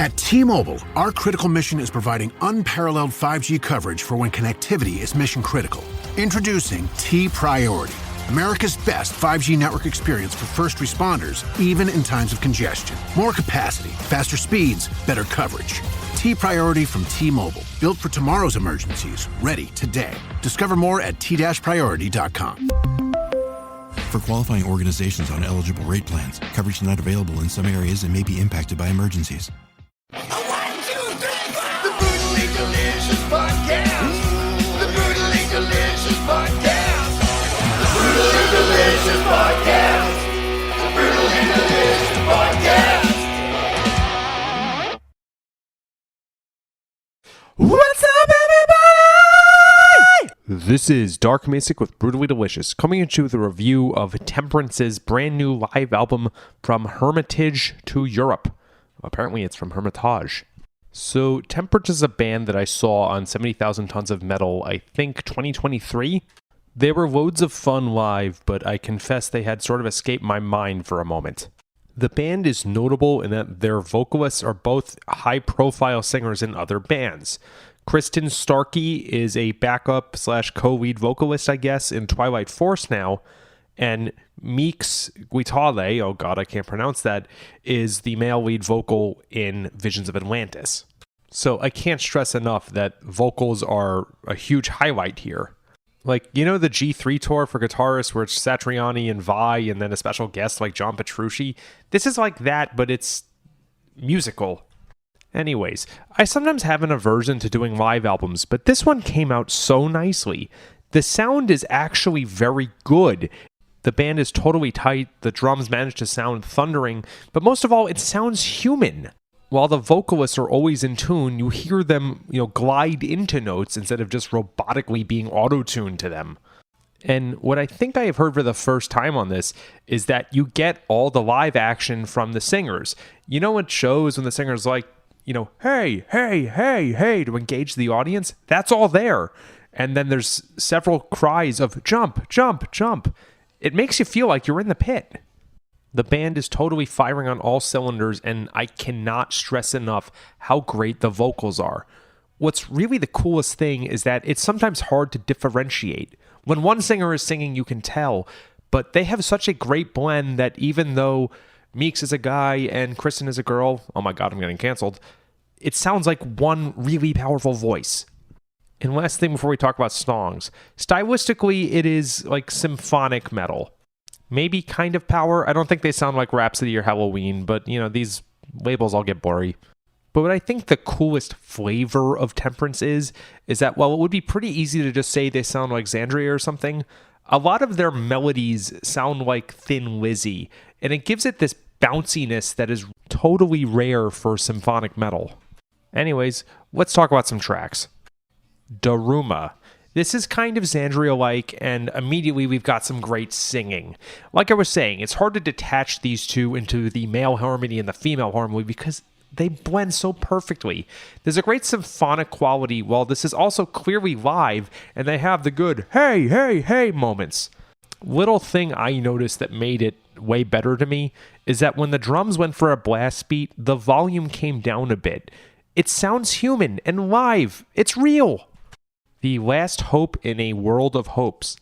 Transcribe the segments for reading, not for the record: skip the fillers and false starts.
At T-Mobile, our critical mission is providing unparalleled 5G coverage for when connectivity is mission critical. Introducing T-Priority, America's best 5G network experience for first responders, even in times of congestion. More capacity, faster speeds, better coverage. T-Priority from T-Mobile, built for tomorrow's emergencies, ready today. Discover more at t-priority.com. For qualifying organizations on eligible rate plans, coverage not available in some areas and may be impacted by emergencies. 1, 2, 3, 4. The Brutally Delicious Podcast. The Brutally Delicious Podcast. The Brutally Delicious Podcast. The Brutally Delicious Podcast. What's up, everybody? This is Dark Macek with Brutally Delicious, coming at you with a review of Temperance's brand new live album from Hermitage To Europe. Apparently it's from Hermitage. So Temperance is a band that I saw on 70,000 Tons of Metal, I think 2023. They were loads of fun live, but I confess they had sort of escaped my mind for a moment. The band is notable in that their vocalists are both high-profile singers in other bands. Kristen Starkey is a backup / co-lead vocalist, I guess, in Twilight Force now, and Meeks Guitale, oh god, I can't pronounce that, is the male lead vocal in Visions of Atlantis. So I can't stress enough that vocals are a huge highlight here. Like, you know the G3 tour for guitarists where it's Satriani and Vai and then a special guest like John Petrucci? This is like that, but it's musical. Anyways, I sometimes have an aversion to doing live albums, but this one came out so nicely. The sound is actually very good. The band is totally tight, the drums manage to sound thundering, but most of all, it sounds human. While the vocalists are always in tune, you hear them, glide into notes instead of just robotically being auto-tuned to them. And what I think I have heard for the first time on this is that you get all the live action from the singers. You know what shows when the singer's like, hey, hey, hey, hey, to engage the audience? That's all there. And then there's several cries of jump, jump, jump. It makes you feel like you're in the pit. The band is totally firing on all cylinders, and I cannot stress enough how great the vocals are. What's really the coolest thing is that it's sometimes hard to differentiate. When one singer is singing, you can tell, but they have such a great blend that even though Meeks is a guy and Kristen is a girl, oh my god, I'm getting canceled, it sounds like one really powerful voice. And last thing before we talk about songs, stylistically, it is like symphonic metal. Maybe kind of power. I don't think they sound like Rhapsody or Halloween, but, these labels all get blurry. But what I think the coolest flavor of Temperance is that while it would be pretty easy to just say they sound like Xandria or something, a lot of their melodies sound like Thin Lizzy, and it gives it this bounciness that is totally rare for symphonic metal. Anyways, let's talk about some tracks. Daruma. This is kind of Xandria-like, and immediately we've got some great singing. Like I was saying, it's hard to detach these two into the male harmony and the female harmony because they blend so perfectly. There's a great symphonic quality, while this is also clearly live, and they have the good hey, hey, hey moments. Little thing I noticed that made it way better to me is that when the drums went for a blast beat, the volume came down a bit. It sounds human and live. It's real. The last hope in a world of hopes.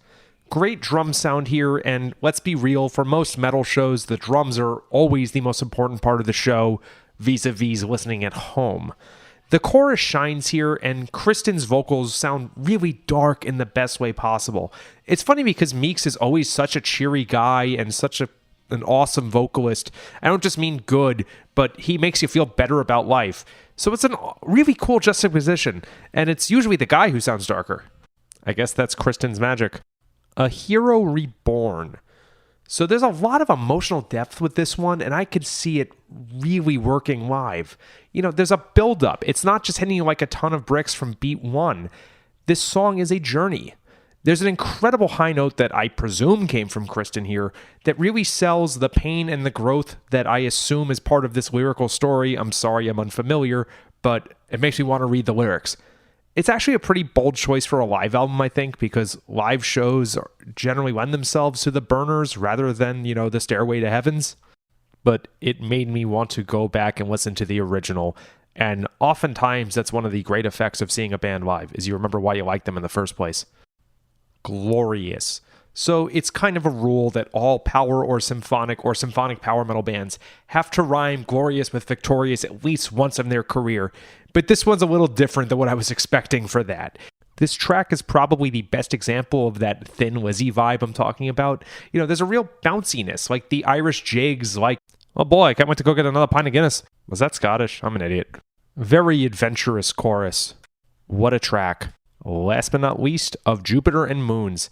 Great drum sound here, and let's be real, for most metal shows, the drums are always the most important part of the show, vis-a-vis listening at home. The chorus shines here, and Kristen's vocals sound really dark in the best way possible. It's funny because Meeks is always such a cheery guy and such an awesome vocalist. I don't just mean good, but he makes you feel better about life. So it's a really cool juxtaposition, and it's usually the guy who sounds darker. I guess that's Kristen's magic. A Hero Reborn. So there's a lot of emotional depth with this one, and I could see it really working live. There's a build-up. It's not just hitting you like a ton of bricks from beat one. This song is a journey. There's an incredible high note that I presume came from Kristen here that really sells the pain and the growth that I assume is part of this lyrical story. I'm sorry I'm unfamiliar, but it makes me want to read the lyrics. It's actually a pretty bold choice for a live album, I think, because live shows generally lend themselves to the burners rather than, the Stairway to Heavens. but it made me want to go back and listen to the original. And oftentimes, that's one of the great effects of seeing a band live, is you remember why you liked them in the first place. Glorious. So it's kind of a rule that all power or symphonic power metal bands have to rhyme glorious with victorious at least once in their career. But this one's a little different than what I was expecting for that. This track is probably the best example of that Thin Lizzy vibe I'm talking about. You know, there's a real bounciness, like the Irish jigs, like, oh boy, I can't wait to go get another pint of Guinness. Was that Scottish? I'm an idiot. Very adventurous chorus. What a track. Last but not least, Of Jupiter and Moons.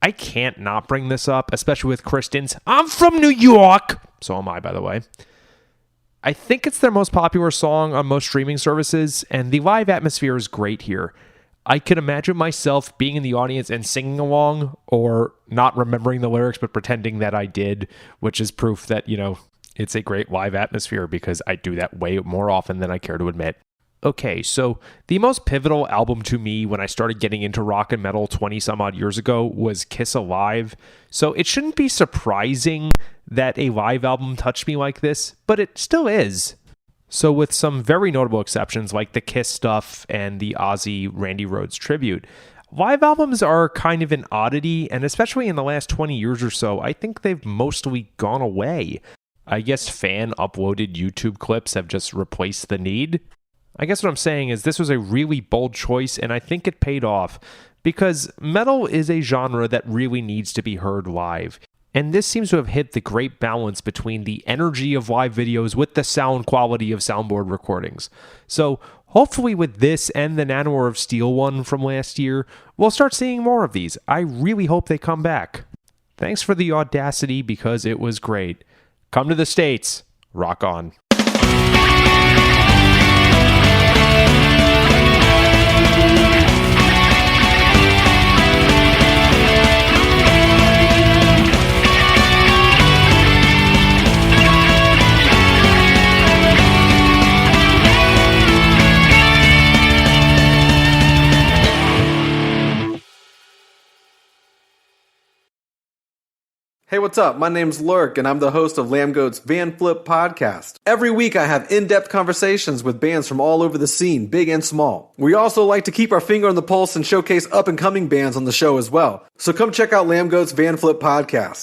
I can't not bring this up, especially with Kristen's "I'm from New York." So am I, by the way. I think it's their most popular song on most streaming services, and the live atmosphere is great here. I could imagine myself being in the audience and singing along, or not remembering the lyrics but pretending that I did, which is proof that, you know, it's a great live atmosphere, because I do that way more often than I care to admit. Okay, so the most pivotal album to me when I started getting into rock and metal 20 some odd years ago was Kiss Alive. So it shouldn't be surprising that a live album touched me like this, but it still is. So with some very notable exceptions like the Kiss stuff and the Ozzy Randy Rhoads tribute, live albums are kind of an oddity, and especially in the last 20 years or so, I think they've mostly gone away. I guess fan-uploaded YouTube clips have just replaced the need. I guess what I'm saying is this was a really bold choice, and I think it paid off, because metal is a genre that really needs to be heard live. And this seems to have hit the great balance between the energy of live videos with the sound quality of soundboard recordings. So hopefully with this and the Nanowar of Steel one from last year, we'll start seeing more of these. I really hope they come back. Thanks for the audacity, because it was great. Come to the States. Rock on. Hey, what's up? My name's Lurk, and I'm the host of Lambgoat's Van Flip podcast. Every week I have in-depth conversations with bands from all over the scene, big and small. We also like to keep our finger on the pulse and showcase up-and-coming bands on the show as well. So come check out Lambgoat's Van Flip podcast.